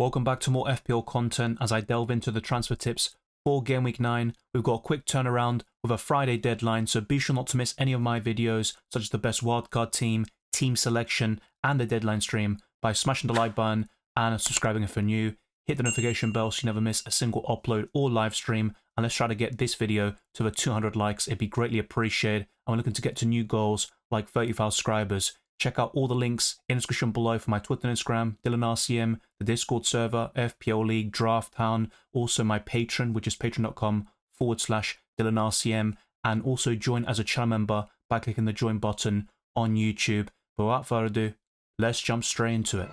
Welcome back to more FPL content as I delve into the transfer tips for Game Week 9. We've got a quick turnaround with a Friday deadline, so be sure not to miss any of my videos, such as the best wildcard team, team selection, and the deadline stream by smashing the like button and subscribing if you're new. Hit the notification bell so you never miss a single upload or live stream. And let's try to get this video to the 200 likes. It'd be greatly appreciated. And we're looking to get to new goals like 30,000 subscribers. Check out all the links in the description below for my Twitter and Instagram, DylanRCM, the Discord server, FPL League, Draft Town, also my Patreon, which is patreon.com/DylanRCM, and also join as a channel member by clicking the join button on YouTube. But without further ado, let's jump straight into it.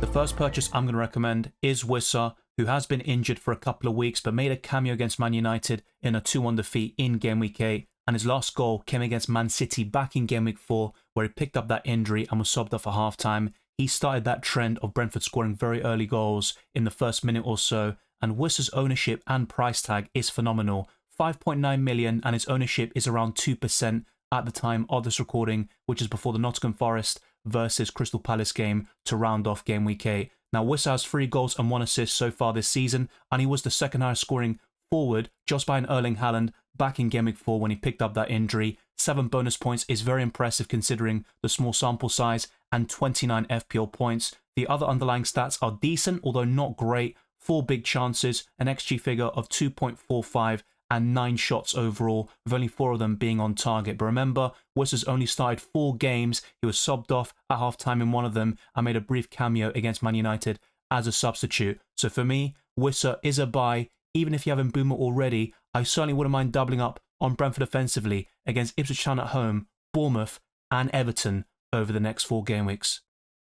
The first purchase I'm going to recommend is Wissa, who has been injured for a couple of weeks but made a cameo against Man United in a 2-1 defeat in Game Week 8. And his last goal came against Man City back in Game Week 4, where he picked up that injury and was subbed off for half-time. He started that trend of Brentford scoring very early goals in the first minute or so, and Wissa's ownership and price tag is phenomenal. 5.9 million, and his ownership is around 2% at the time of this recording, which is before the Nottingham Forest versus Crystal Palace game to round off Game Week 8. Now, Wissa has 3 goals and 1 assist so far this season, and he was the second highest scoring forward just behind Erling Haaland back in Game Week 4 when he picked up that injury. 7 bonus points is very impressive considering the small sample size, and 29 FPL points. The other underlying stats are decent, although not great. 4 big chances, an XG figure of 2.45, and 9 shots overall, with only 4 of them being on target. But remember, Wissa's only started 4 games. He was subbed off at half-time in one of them and made a brief cameo against Man United as a substitute. So for me, Wissa is a buy. Even if you have Mbeumo already, I certainly wouldn't mind doubling up on Brentford offensively against Ipswich Town at home, Bournemouth, and Everton over the next 4 game weeks.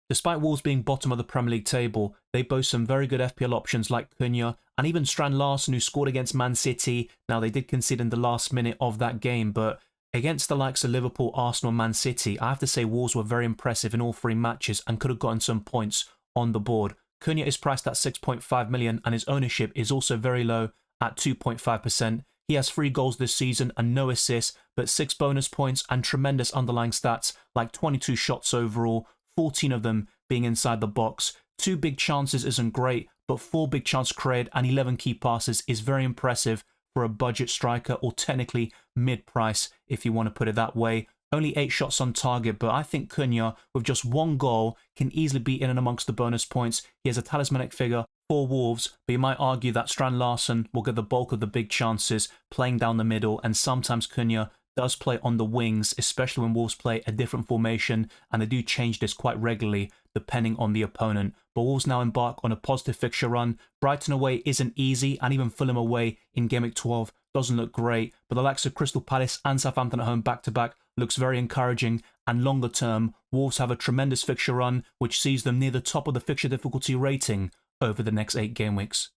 Despite Wolves being bottom of the Premier League table, they boast some very good FPL options like Cunha and even Strand Larsen, who scored against Man City. Now, they did concede in the last minute of that game, but against the likes of Liverpool, Arsenal, and Man City, I have to say Wolves were very impressive in all 3 matches and could have gotten some points on the board. Cunha is priced at 6.5 million, and his ownership is also very low at 2.5%. He has 3 goals this season and no assists, but 6 bonus points and tremendous underlying stats like 22 shots overall, 14 of them being inside the box. 2 big chances isn't great, but 4 big chances created and 11 key passes is very impressive for a budget striker, or technically mid-price if you want to put it that way. Only 8 shots on target, but I think Cunha, with just 1 goal, can easily be in and amongst the bonus points. He has a talismanic figure for Wolves, but you might argue that Strand Larsen will get the bulk of the big chances playing down the middle, and sometimes Cunha does play on the wings, especially when Wolves play a different formation, and they do change this quite regularly depending on the opponent. But Wolves now embark on a positive fixture run. Brighton away isn't easy, and even Fulham away in Game Week 12 doesn't look great, but the likes of Crystal Palace and Southampton at home back-to-back looks very encouraging, and longer term, Wolves have a tremendous fixture run, which sees them near the top of the fixture difficulty rating over the next 8 game weeks.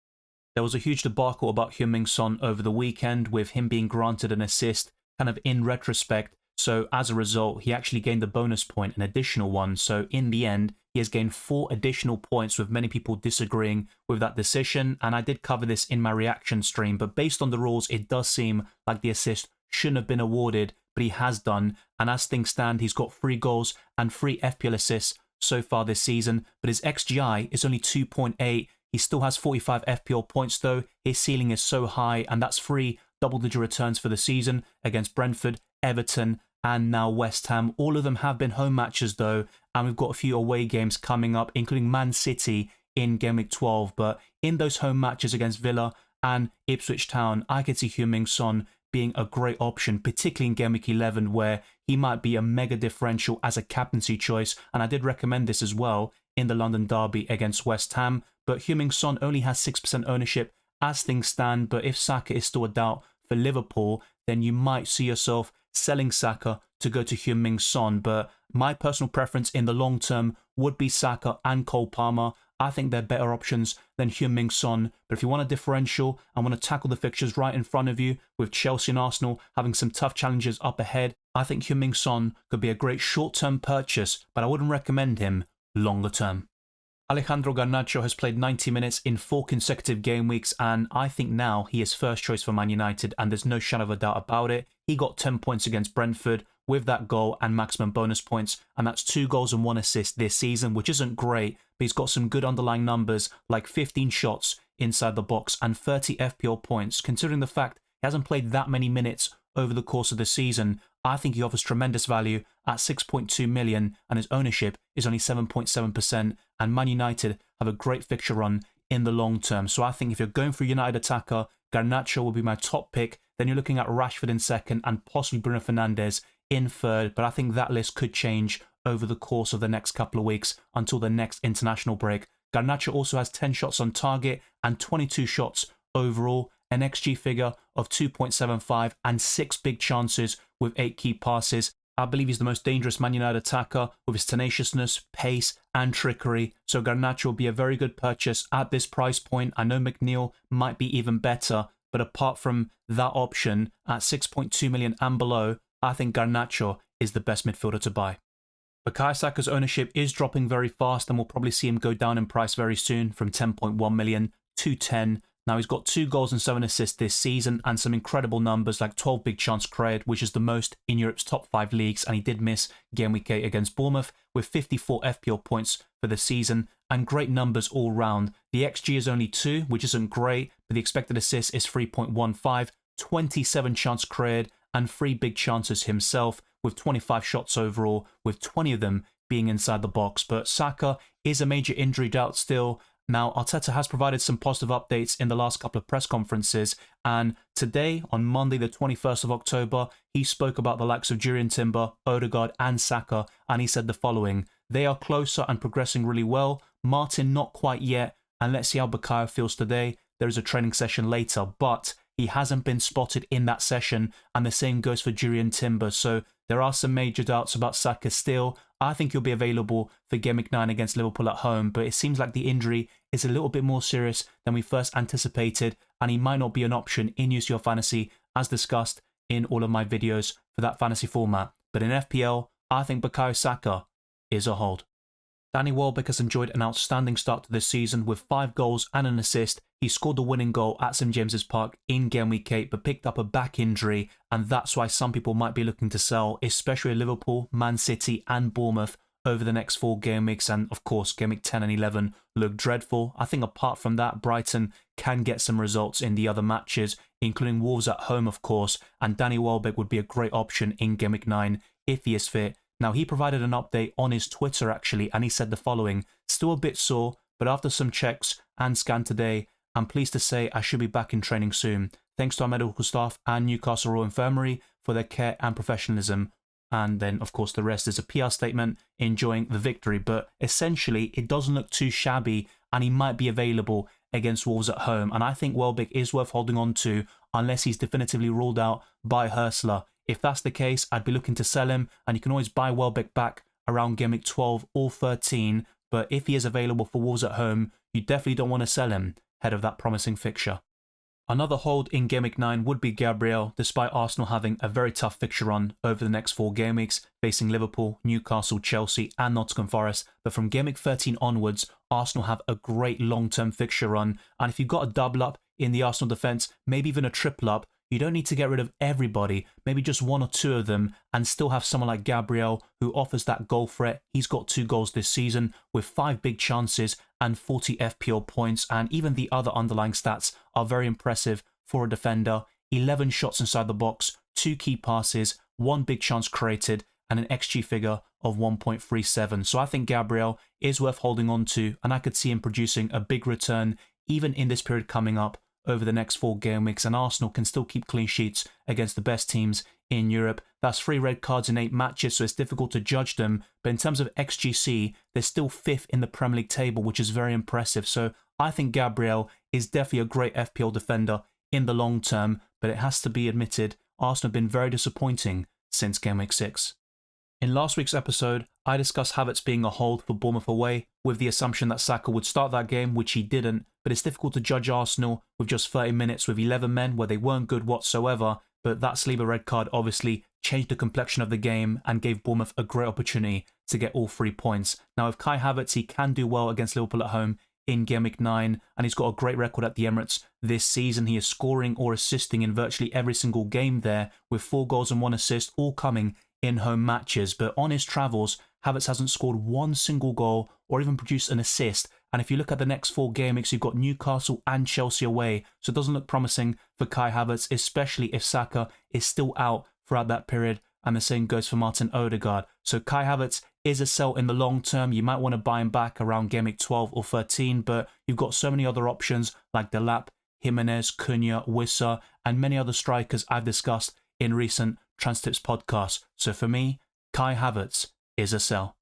There was a huge debacle about Heung-min Son over the weekend, with him being granted an assist kind of in retrospect, so as a result, he actually gained a bonus point, an additional one, so in the end, he has gained 4 additional points, with many people disagreeing with that decision, and I did cover this in my reaction stream, but based on the rules, it does seem like the assist shouldn't have been awarded, but he has done, and as things stand, he's got 3 goals and 3 FPL assists so far this season, but his XGI is only 2.8. He still has 45 FPL points though. His ceiling is so high, and that's 3 double-digit returns for the season against Brentford, Everton, and now West Ham. All of them have been home matches though, and we've got a few away games coming up, including Man City in Game Week 12, but in those home matches against Villa and Ipswich Town, I could see Heung-min Son being a great option, particularly in Game Week 11, where he might be a mega differential as a captaincy choice, and I did recommend this as well in the London derby against West Ham. But Heung-min Son only has 6% ownership as things stand, but if Saka is still a doubt for Liverpool, then you might see yourself selling Saka to go to Heung-min Son, but my personal preference in the long term would be Saka and Cole Palmer. I think they're better options than Heung-min Son, but if you want a differential and want to tackle the fixtures right in front of you, with Chelsea and Arsenal having some tough challenges up ahead, I think Heung-min Son could be a great short-term purchase, but I wouldn't recommend him longer term. Alejandro Garnacho has played 90 minutes in 4 consecutive game weeks, and I think now he is first choice for Man United, and there's no shadow of a doubt about it. He got 10 points against Brentford with that goal and maximum bonus points, and that's 2 goals and 1 assist this season, which isn't great, but he's got some good underlying numbers like 15 shots inside the box and 30 FPL points. Considering the fact he hasn't played that many minutes over the course of the season, I think he offers tremendous value at 6.2 million, and his ownership is only 7.7%, and Man United have a great fixture run in the long term. So I think if you're going for a United attacker, Garnacho will be my top pick. Then you're looking at Rashford in second and possibly Bruno Fernandes in third, but I think that list could change over the course of the next couple of weeks until the next international break. Garnacho also has 10 shots on target and 22 shots overall, an XG figure of 2.75 and 6 big chances with 8 key passes. I believe he's the most dangerous Man United attacker with his tenaciousness, pace and trickery. So Garnacho will be a very good purchase at this price point. I know McNeil might be even better, but apart from that option at 6.2 million and below, I think Garnacho is the best midfielder to buy. Bukayo Saka's ownership is dropping very fast, and we'll probably see him go down in price very soon from 10.1 million to 10. Now, he's got 2 goals and 7 assists this season and some incredible numbers like 12 big chance created, which is the most in Europe's top 5 leagues, and he did miss game week 8 against Bournemouth with 54 FPL points for the season and great numbers all round. The XG is only 2, which isn't great, but the expected assist is 3.15, 27 chance created and 3 big chances himself with 25 shots overall, with 20 of them being inside the box. But Saka is a major injury doubt still. Now, Arteta has provided some positive updates in the last couple of press conferences, and today, on Monday the 21st of October, he spoke about the likes of Jurriën Timber, Odegaard and Saka, and he said the following: "They are closer and progressing really well. Martin not quite yet, and let's see how Bukayo feels today. There is a training session later, but he hasn't been spotted in that session, and the same goes for Jurriën Timber, so there are some major doubts about Saka still. I think he'll be available for Game Week 9 against Liverpool at home, but it seems like the injury is a little bit more serious than we first anticipated, and he might not be an option in UCL Fantasy, as discussed in all of my videos for that fantasy format. But in FPL, I think Bukayo Saka is a hold." Danny Welbeck has enjoyed an outstanding start to this season with 5 goals and an assist. He scored the winning goal at St James's Park in Game Week 8, but picked up a back injury, and that's why some people might be looking to sell, especially Liverpool, Man City and Bournemouth over the next 4 game weeks. And of course, Game Week 10 and 11 look dreadful. I think apart from that, Brighton can get some results in the other matches, including Wolves at home, of course, and Danny Welbeck would be a great option in Game Week 9 if he is fit. Now, he provided an update on his Twitter actually, and he said the following: "Still a bit sore, but after some checks and scan today, I'm pleased to say I should be back in training soon. Thanks to our medical staff and Newcastle Royal Infirmary for their care and professionalism." And then, of course, the rest is a PR statement enjoying the victory. But essentially, it doesn't look too shabby, and he might be available against Wolves at home. And I think Welbeck is worth holding on to unless he's definitively ruled out by Hurstler. If that's the case, I'd be looking to sell him, and you can always buy Welbeck back around Game Week 12 or 13. But if he is available for Wolves at home, you definitely don't want to sell him ahead of that promising fixture. Another hold in Game Week 9 would be Gabriel, despite Arsenal having a very tough fixture run over the next 4 game weeks, facing Liverpool, Newcastle, Chelsea and Nottingham Forest. But from Game Week 13 onwards, Arsenal have a great long-term fixture run, and if you've got a double up in the Arsenal defence, maybe even a triple up, you don't need to get rid of everybody, maybe just 1 or 2 of them, and still have someone like Gabriel who offers that goal threat. He's got 2 goals this season with 5 big chances and 40 FPL points, and even the other underlying stats are very impressive for a defender. 11 shots inside the box, 2 key passes, 1 big chance created, and an XG figure of 1.37. So I think Gabriel is worth holding on to, and I could see him producing a big return even in this period coming up over the next 4 game weeks, and Arsenal can still keep clean sheets against the best teams in Europe. That's 3 red cards in 8 matches, so it's difficult to judge them, but in terms of XGC, they're still 5th in the Premier League table, which is very impressive. So I think Gabriel is definitely a great FPL defender in the long term, but it has to be admitted, Arsenal have been very disappointing since Game Week 6. In last week's episode, I discussed Havertz being a hold for Bournemouth away, with the assumption that Saka would start that game, which he didn't, but it's difficult to judge Arsenal with just 30 minutes with 11 men where they weren't good whatsoever, but that Saliba red card obviously changed the complexion of the game and gave Bournemouth a great opportunity to get all 3 points. Now, with Kai Havertz, he can do well against Liverpool at home in Game Week 9, and he's got a great record at the Emirates this season. He is scoring or assisting in virtually every single game there, with 4 goals and 1 assist, all coming in home matches. But on his travels, Havertz hasn't scored 1 single goal or even produced an assist. And if you look at the next 4 game weeks, you've got Newcastle and Chelsea away. So it doesn't look promising for Kai Havertz, especially if Saka is still out throughout that period. And the same goes for Martin Odegaard. So Kai Havertz is a sell in the long term. You might want to buy him back around Game Week 12 or 13, but you've got so many other options like Delap, Jimenez, Cunha, Wissa, and many other strikers I've discussed in recent Transtips podcasts. So for me, Kai Havertz is a sell.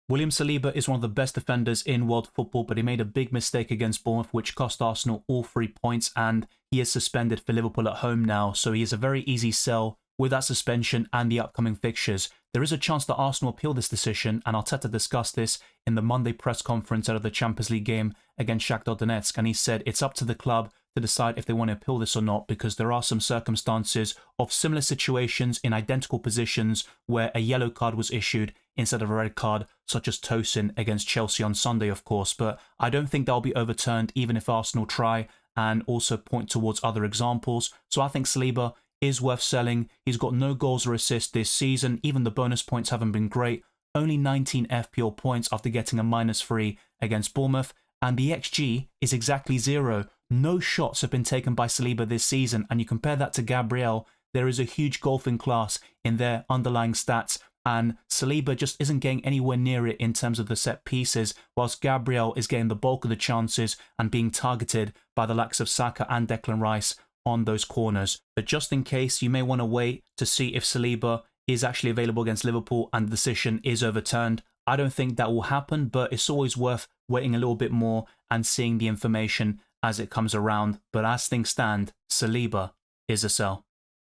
William Saliba is one of the best defenders in world football, but he made a big mistake against Bournemouth, which cost Arsenal all 3 points, and he is suspended for Liverpool at home now. So he is a very easy sell with that suspension and the upcoming fixtures. There is a chance that Arsenal appeal this decision, and Arteta discussed this in the Monday press conference out of the Champions League game against Shakhtar Donetsk, and he said it's up to the club to decide if they want to appeal this or not, because there are some circumstances of similar situations in identical positions where a yellow card was issued instead of a red card, such as Tosin against Chelsea on Sunday, of course. But I don't think that'll be overturned even if Arsenal try and also point towards other examples. So I think Saliba is worth selling. He's got no goals or assists this season. Even the bonus points haven't been great. Only 19 FPL points after getting a -3 against Bournemouth. And the XG is exactly 0. No shots have been taken by Saliba this season. And you compare that to Gabriel, there is a huge golfing class in their underlying stats. And Saliba just isn't getting anywhere near it in terms of the set pieces, whilst Gabriel is getting the bulk of the chances and being targeted by the likes of Saka and Declan Rice on those corners. But just in case, you may want to wait to see if Saliba is actually available against Liverpool and the decision is overturned. I don't think that will happen, but it's always worth waiting a little bit more and seeing the information as it comes around. But as things stand, Saliba is a sell.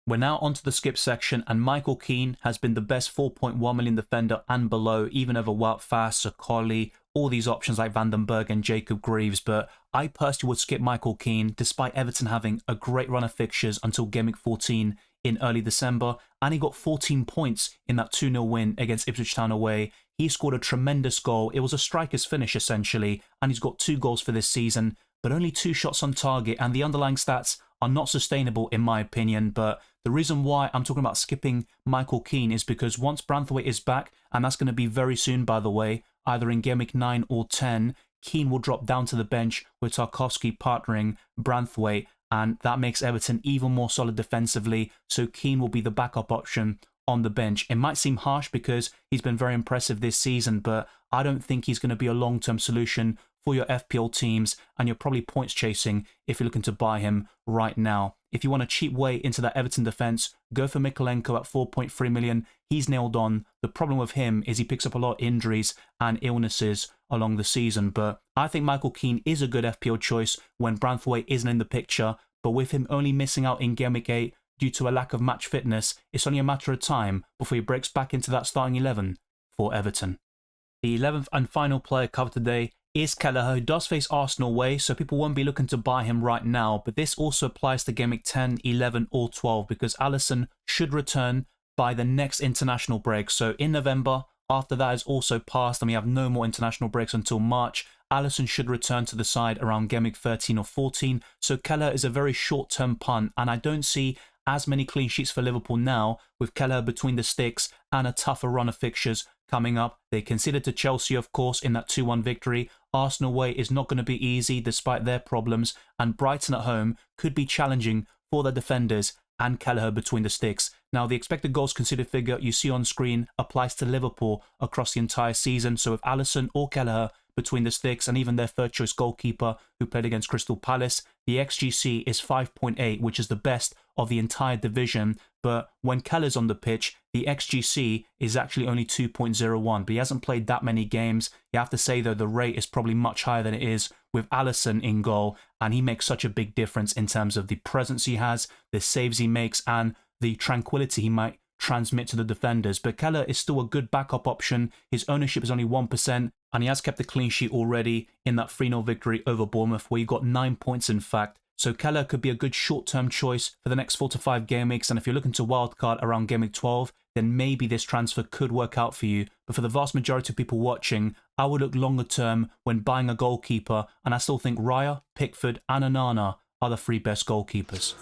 We're now onto the skip section, and Michael Keane has been the best 4.1 million defender and below, even over Wout Faes, Sokoli, all these options like Van den Berg and Jacob Greaves. But I personally would skip Michael Keane, despite Everton having a great run of fixtures until Game Week 14 in early December, and he got 14 points in that 2-0 win against Ipswich Town away. He scored a tremendous goal. It was a striker's finish, essentially, and he's got 2 goals for this season, but only 2 shots on target, and the underlying stats are not sustainable in my opinion. But the reason why I'm talking about skipping Michael Keane is because once Branthwaite is back, and that's going to be very soon by the way, either in Game Week 9 or 10, Keane will drop down to the bench with Tarkowski partnering Branthwaite, and that makes Everton even more solid defensively, so Keane will be the backup option on the bench. It might seem harsh because he's been very impressive this season, but I don't think he's going to be a long-term solution for your FPL teams, and you're probably points chasing if you're looking to buy him right now. If you want a cheap way into that Everton defence, go for Mykolenko at 4.3 million. He's nailed on. The problem with him is he picks up a lot of injuries and illnesses along the season, but I think Michael Keane is a good FPL choice when Branthwaite isn't in the picture, but with him only missing out in Game Week 8 due to a lack of match fitness, it's only a matter of time before he breaks back into that starting 11 for Everton. The 11th and final player covered today is Kelleher, who does face Arsenal away, so people won't be looking to buy him right now, but this also applies to Game Week 10, 11 or 12 because Alisson should return by the next international break. So in November, after that is also passed and we have no more international breaks until March, Alisson should return to the side around Game Week 13 or 14, so Kelleher is a very short-term punt, and I don't see as many clean sheets for Liverpool now with Kelleher between the sticks and a tougher run of fixtures coming up. They conceded to Chelsea, of course, in that 2-1 victory. Arsenal away is not going to be easy despite their problems, and Brighton at home could be challenging for the defenders and Kelleher between the sticks. Now, the expected goals conceded figure you see on screen applies to Liverpool across the entire season, so if Alisson or Kelleher between the sticks, and even their third choice goalkeeper who played against Crystal Palace, the XGC is 5.8, which is the best of the entire division. But when Kelleher's on the pitch, the XGC is actually only 2.01, but he hasn't played that many games. You have to say, though, the rate is probably much higher than it is with Alisson in goal, and he makes such a big difference in terms of the presence he has, the saves he makes, and the tranquility he might transmit to the defenders. But Kelleher is still a good backup option. His ownership is only 1%, and he has kept a clean sheet already in that 3-0 victory over Bournemouth, where he got 9 points in fact. So Keller could be a good short-term choice for the next 4 to 5 game weeks, and if you're looking to wildcard around game week 12, then maybe this transfer could work out for you. But for the vast majority of people watching, I would look longer term when buying a goalkeeper, and I still think Raya, Pickford and Onana are the 3 best goalkeepers.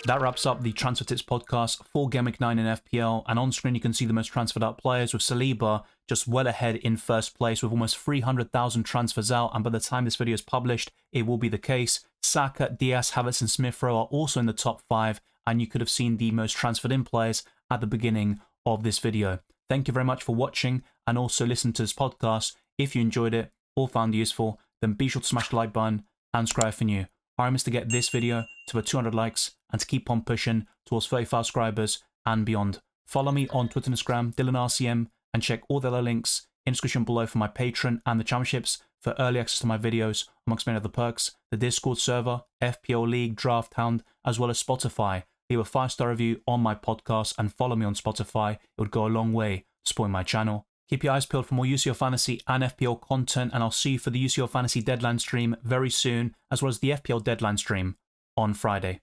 That wraps up the Transfer Tips podcast for Game Week 9 in FPL, and on screen you can see the most transferred out players, with Saliba just well ahead in first place with almost 300,000 transfers out, and by the time this video is published, it will be the case. Saka, Diaz, Havertz and Smith Rowe are also in the top 5, and you could have seen the most transferred in players at the beginning of this video. Thank you very much for watching, and also listen to this podcast. If you enjoyed it or found it useful, then be sure to smash the like button and subscribe for new. Our aim is to get this video to over 200 likes and to keep on pushing towards 35 subscribers and beyond. Follow me on Twitter and Instagram, DylanRCM, and check all the other links in the description below for my Patreon and the championships for early access to my videos, amongst many other perks, the Discord server, FPL League, Draft Hound, as well as Spotify. Leave a 5-star review on my podcast and follow me on Spotify. It would go a long way to support my channel. Keep your eyes peeled for more UCL Fantasy and FPL content, and I'll see you for the UCL Fantasy Deadline stream very soon, as well as the FPL Deadline stream on Friday.